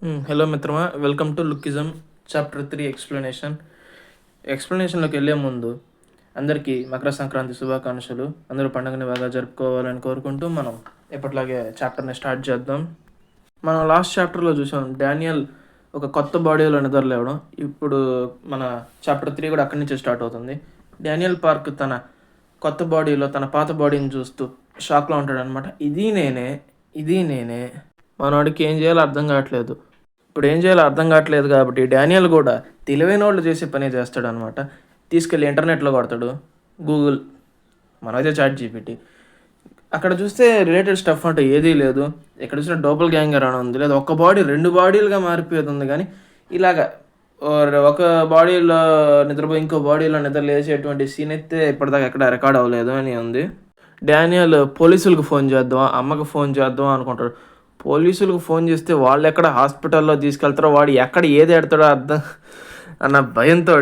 Hello మిత్రమా, welcome to లుక్కిజం chapter 3 ఎక్స్ప్లెనేషన్లోకి వెళ్ళే ముందు అందరికీ మకర సంక్రాంతి శుభాకాంక్షలు. అందరూ పండుగని బాగా జరుపుకోవాలని కోరుకుంటూ మనం ఎప్పటిలాగే చాప్టర్ని స్టార్ట్ చేద్దాం. మనం లాస్ట్ చాప్టర్లో చూసాం డానియల్ ఒక కొత్త బాడీలో నిద్రలేవడం. ఇప్పుడు మన చాప్టర్ 3 కూడా అక్కడి నుంచే స్టార్ట్ అవుతుంది. డానియల్ పార్క్ తన కొత్త బాడీలో తన పాత బాడీని చూస్తూ షాక్లో ఉంటాడు అనమాట. ఇది నేనే మనవాడికి ఏం చేయాలో అర్థం కావట్లేదు. ఇప్పుడు ఏం చేయాలో అర్థం కావట్లేదు కాబట్టి డానియల్ కూడా తెలివైన వాళ్ళు చేసే పనే చేస్తాడు అనమాట. తీసుకెళ్ళి ఇంటర్నెట్లో కొడతాడు, గూగుల్, మనమైతే చాట్ జీపీటీ. అక్కడ చూస్తే రిలేటెడ్ స్టఫ్ అంటే ఏదీ లేదు. ఎక్కడ చూసినా డోపల్ గ్యాంగర్ అని ఉంది, లేదా ఒక బాడీ 2 బాడీలుగా మారిపోతుంది. కానీ ఇలాగా ఒక బాడీలో నిద్రపోయి ఇంకో బాడీలో నిద్ర లేచేటువంటి సీన్ అయితే ఇప్పటిదాకా ఎక్కడ రికార్డ్ అవ్వలేదు అని ఉంది. డానియల్ పోలీసులకు ఫోన్ చేద్దాం, అమ్మకు ఫోన్ చేద్దాం అనుకుంటాడు. పోలీసులకు ఫోన్ చేస్తే వాళ్ళు ఎక్కడ హాస్పిటల్లో తీసుకెళ్తారో, వాడు ఎక్కడ ఏది ఎడతాడో అర్థం అన్న భయంతో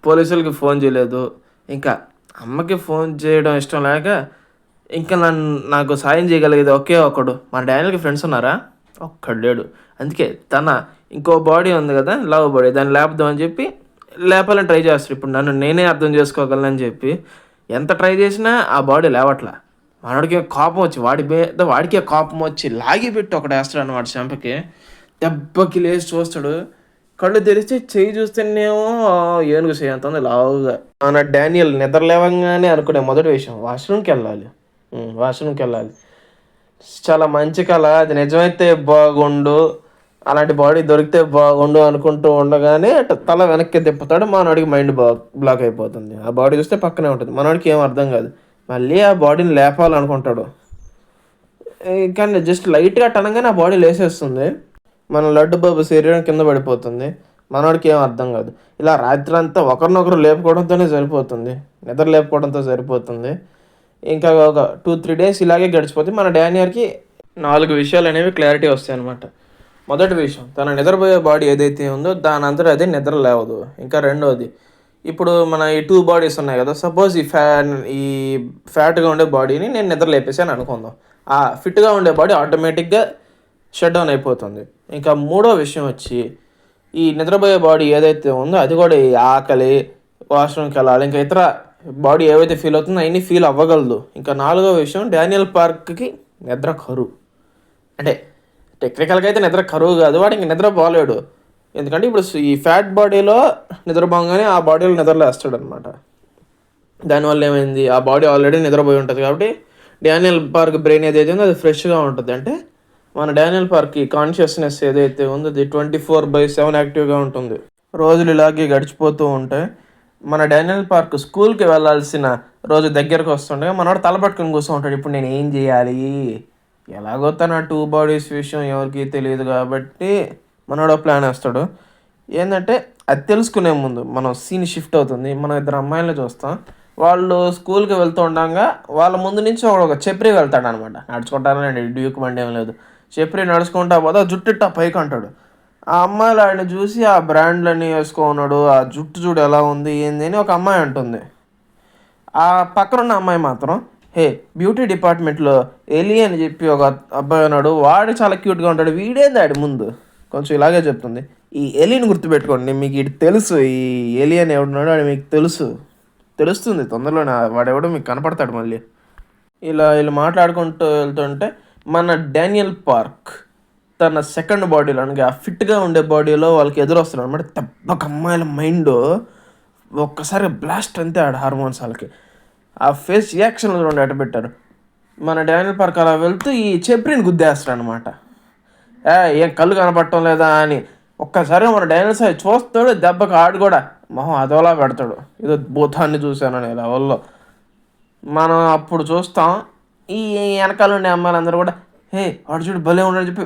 పోలీసులకి ఫోన్ చేయలేదు. ఇంకా అమ్మకి ఫోన్ చేయడం ఇష్టం లేక ఇంకా నాకు సాయం చేయగలిగేది ఒకే ఒకడు. మన డానియల్కి ఫ్రెండ్స్ ఉన్నారా? ఒక్కడు లేడు. అందుకే తన ఇంకో బాడీ ఉంది కదా, లవ్ బాడీ, దాన్ని లేపుదామని చెప్పి లేపాలని ట్రై చేస్తాడు. ఇప్పుడు నన్ను నేనే అర్థం చేసుకోగలనని చెప్పి ఎంత ట్రై చేసినా ఆ బాడీ లేవట్లా. మనోడికి కోపం వచ్చి వాడికే కోపం వచ్చి లాగి పెట్టి ఒకటి వేస్తాడు అన్నమాట చెంపకి. దెబ్బకి లేచి చూస్తాడు. కళ్ళు తెరిచి చెయ్యి చూస్తేనేమో ఏనుగు చెయ్యి అంత ఉంది లావుగా. మన డానియల్ నిద్ర లేవగానే అనుకునే మొదటి విషయం వాష్రూమ్కి వెళ్ళాలి. చాలా మంచి కళ, అది నిజమైతే బాగుండు, అలాంటి బాడీ దొరికితే బాగుండు అనుకుంటూ ఉండగానే తల వెనక్కి తిప్పుతాడు. మనోడికి మైండ్ బ్లాక్ అయిపోతుంది. ఆ బాడీ చూస్తే పక్కనే ఉంటుంది. మనోడికి ఏం అర్థం కాదు. మళ్ళీ ఆ బాడీని లేపాలనుకుంటాడు. కానీ జస్ట్ లైట్గా టనగానే ఆ బాడీ లేసేస్తుంది. మన లడ్డు బాబు శరీరం కింద పడిపోతుంది. మనోడికి ఏం అర్థం కాదు. ఇలా రాత్రి అంతా ఒకరినొకరు లేపుకోవడంతోనే సరిపోతుంది, నిద్ర లేపుకోవడంతో సరిపోతుంది. ఇంకా ఒక 2-3 డేస్ ఇలాగే గడిచిపోతుంది. మన డానియల్కి 4 విషయాలు అనేవి క్లారిటీ వస్తాయి అన్నమాట. మొదటి విషయం, తన నిద్రపోయే బాడీ ఏదైతే ఉందో దాని అంతా అదే నిద్ర లేవదు. ఇంకా రెండోది, ఇప్పుడు మన ఈ 2 బాడీస్ ఉన్నాయి కదా, సపోజ్ ఈ ఫ్యాట్గా ఉండే బాడీని నేను నిద్ర లేపేసాను అనుకుందాం. ఆ ఫిట్గా ఉండే బాడీ ఆటోమేటిక్గా షట్ డౌన్ అయిపోతుంది. ఇంకా మూడో విషయం వచ్చి, ఈ నిద్రపోయే బాడీ ఏదైతే ఉందో అది కూడా ఈ ఆకలి, వాష్రూమ్కి వెళ్ళాలి, ఇంకా ఇతర బాడీ ఏవైతే ఫీల్ అవుతుందో అవన్నీ ఫీల్ అవ్వగలదు. ఇంకా నాలుగో విషయం, డానియల్ పార్క్కి నిద్ర కరువు. అంటే టెక్నికల్గా అయితే నిద్ర కరువు కాదు, వాడు ఇంక నిద్ర పోలేడు. ఎందుకంటే ఇప్పుడు ఈ ఫ్యాట్ బాడీలో నిద్రపోగానే ఆ బాడీలో నిద్రలేస్తాడు అనమాట. దానివల్ల ఏమైంది, ఆ బాడీ ఆల్రెడీ నిద్రపోయి ఉంటుంది కాబట్టి డానియల్ పార్క్ బ్రెయిన్ ఏదైతే ఉందో అది ఫ్రెష్గా ఉంటుంది. అంటే మన డానియల్ పార్క్ కాన్షియస్నెస్ ఏదైతే ఉందో అది 24/7 యాక్టివ్గా ఉంటుంది. రోజులు ఇలాగే గడిచిపోతూ ఉంటాయి. మన డానియల్ పార్క్ స్కూల్కి వెళ్ళాల్సిన రోజు దగ్గరకు వస్తుండగా మనోడు తలపట్టుకుని కూర్చుంటాడు. ఇప్పుడు నేను ఏం చేయాలి, ఎలాగో తన 2 బాడీస్ విషయం ఎవరికి తెలియదు కాబట్టి మనోడు ప్లాన్ వేస్తాడు. ఏంటంటే అది తెలుసుకునే ముందు మనం సీన్ షిఫ్ట్ అవుతుంది. మనం 2 అమ్మాయిలను చూస్తాం. వాళ్ళు స్కూల్కి వెళ్తూ ఉండగా వాళ్ళ ముందు నుంచి ఒక చెప్రి వెళ్తాడు అనమాట. నడుచుకుంటానండి, డ్యూక్ బండి ఏం లేదు, చెప్రి నడుచుకుంటా పోతే జుట్టు పైకి అంటాడు. ఆ అమ్మాయిలు ఆయన చూసి ఆ బ్రాండ్లన్నీ వేసుకున్నాడు, ఆ జుట్టు చూడు ఎలా ఉంది ఏంది అని ఒక అమ్మాయి అంటుంది. ఆ పక్కనున్న అమ్మాయి మాత్రం, హే, బ్యూటీ డిపార్ట్మెంట్లో ఎలి అని చెప్పి ఒక అబ్బాయి ఉన్నాడు, వాడు చాలా క్యూట్గా ఉంటాడు, వీడేంది ఆడి ముందు కొంచెం ఇలాగే చెప్తుంది. ఈ ఎలిని గుర్తుపెట్టుకోండి, మీకు ఇటు తెలుసు, ఈ ఎలి అని ఎవడున్నాడో అది మీకు తెలుస్తుంది తొందరలోనే, వాడెవడో మీకు కనపడతాడు మళ్ళీ. ఇలా మాట్లాడుకుంటూ వెళ్తుంటే మన డానియల్ పార్క్ తన సెకండ్ బాడీలో, అనగా ఫిట్గా ఉండే బాడీలో వాళ్ళకి ఎదురొస్తున్నాడు అనమాట. దెబ్బక అమ్మాయిల మైండ్ ఒక్కసారి బ్లాస్ట్ అంతే ఆడ హార్మోన్స్ వాళ్ళకి. ఆ ఫేస్ రియాక్షన్లు చూడండి అటు పెట్టారు. మన డానియల్ పార్క్ అలా వెళ్తూ ఈ చెప్రిని గుద్దేస్తాడు అనమాట. ఏం కళ్ళు కనపడటం లేదా అని ఒక్కసారి మన డానియల్ సాయి చూస్తాడు. దెబ్బకి ఆడు కూడా మొహం అదోలా పెడతాడు, ఏదో భూతాన్ని చూశానని లెవెల్లో. మనం అప్పుడు చూస్తాం ఈ వెనకాల ఉండే అమ్మాయిలందరూ కూడా, హే వాడు చూడు భలే ఉన్నాడు చెప్పి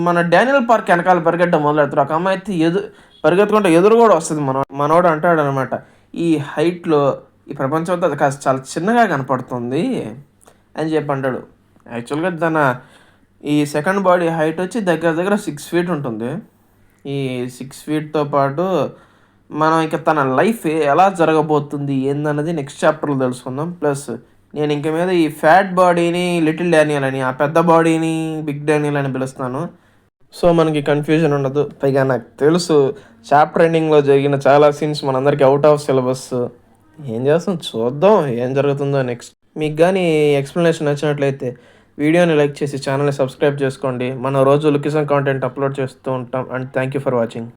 మన డానియల్ పార్క్ వెనకాల పరిగెట్టడం మొదలెడతారు. ఒక అమ్మాయి అయితే పరిగెత్తుకుంటే ఎదురు కూడా వస్తుంది. మనోడు అంటాడు అనమాట, ఈ హైట్లో ఈ ప్రపంచం అంతా అది కాస్త చాలా చిన్నగా కనపడుతుంది అని చెప్పి అంటాడు. యాక్చువల్గా తన ఈ సెకండ్ బాడీ హైట్ వచ్చి దగ్గర 6 feet ఉంటుంది. ఈ 6 feetతో పాటు మనం ఇంకా తన లైఫ్ ఎలా జరగబోతుంది ఏందన్నది నెక్స్ట్ చాప్టర్లో తెలుసుకుందాం. ప్లస్ నేను ఇంక మీద ఈ ఫ్యాట్ బాడీని లిటిల్ డానియల్ అని, ఆ పెద్ద బాడీని బిగ్ డానియల్ అని పిలుస్తున్నాను. సో మనకి కన్ఫ్యూజన్ ఉండదు. పైగా నాకు తెలుసు చాప్టర్ ఎండింగ్లో జరిగిన చాలా సీన్స్ మనందరికీ అవుట్ ఆఫ్ సిలబస్. ఏం చేస్తాం, చూద్దాం ఏం జరుగుతుందో నెక్స్ట్. మీకు కానీ ఎక్స్ప్లెనేషన్ నచ్చినట్లయితే వీడియోని లైక్ చేసి ఛానల్ని సబ్స్క్రైబ్ చేసుకోండి. మనం రోజు లొకేషన్ కాంటెంట్ అప్లోడ్ చేస్తూ ఉంటాం. And thank you for watching.